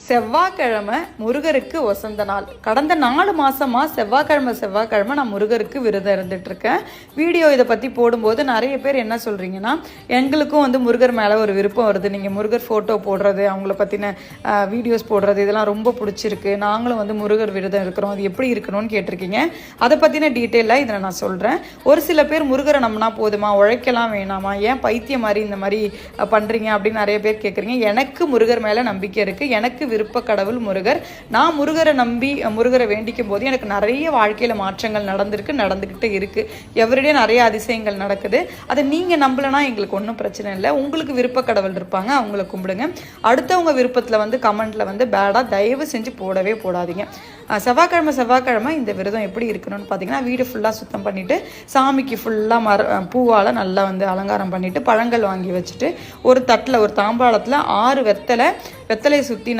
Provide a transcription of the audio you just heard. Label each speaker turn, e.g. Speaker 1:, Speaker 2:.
Speaker 1: செவ்வாய்க்கிழமை முருகருக்கு வசந்த நாள். கடந்த 4 மாசமா செவ்வாய்க்கிழமை நான் முருகருக்கு விரதம் இருந்துட்டு இருக்கேன். வீடியோ இதை பற்றி போடும்போது நிறைய பேர் என்ன சொல்கிறீங்கன்னா, எங்களுக்கும் முருகர் மேலே ஒரு விருப்பம் வருது, நீங்கள் முருகர் ஃபோட்டோ போடுறது, அவங்கள பற்றின வீடியோஸ் போடுறது இதெல்லாம் ரொம்ப பிடிச்சிருக்கு, நாங்களும் முருகர் விரதம் இருக்கிறோம், அது எப்படி இருக்கணும்னு கேட்டிருக்கீங்க. அதை பற்றின டீட்டெயிலாக இதில் நான் சொல்கிறேன். ஒரு சில பேர் முருகரை நம்பினா போதுமா, உழைக்கலாம் வேணாமா, ஏன் பைத்தியம் மாதிரி இந்த மாதிரி பண்ணுறீங்க அப்படின்னு நிறைய பேர் கேட்குறீங்க. எனக்கு முருகர் மேலே நம்பிக்கை இருக்குது. எனக்கு விருப்ப கடவுள் முருகர். நான் முருகரை நம்பி முருகரை வேண்டிக்கும் போது எனக்கு நிறைய வாழ்க்கையில் மாற்றங்கள் நடந்துக்கிட்டு இருக்குது. எவரிடையே நிறைய அதிசயங்கள் நடக்குது. அதை நீங்கள் நம்பலைன்னா எங்களுக்கு ஒன்றும் பிரச்சனை இல்லை. உங்களுக்கு விருப்ப கடவுள் இருப்பாங்க, அவங்கள கும்பிடுங்க. அடுத்தவங்க விருப்பத்தில் கமெண்ட்டில் பேடாக தயவு செஞ்சு போடவே போடாதீங்க. செவ்வாய்க்கிழமை இந்த விரதம் எப்படி இருக்கணும்னு பார்த்தீங்கன்னா, வீடு ஃபுல்லாக சுத்தம் பண்ணிவிட்டு சாமிக்கு ஃபுல்லாக பூவால் நல்லா அலங்காரம் பண்ணிவிட்டு பழங்கள் வாங்கி வச்சுட்டு ஒரு தட்டில் ஒரு தாம்பாளத்தில் 6 வெத்தலையை சுற்றி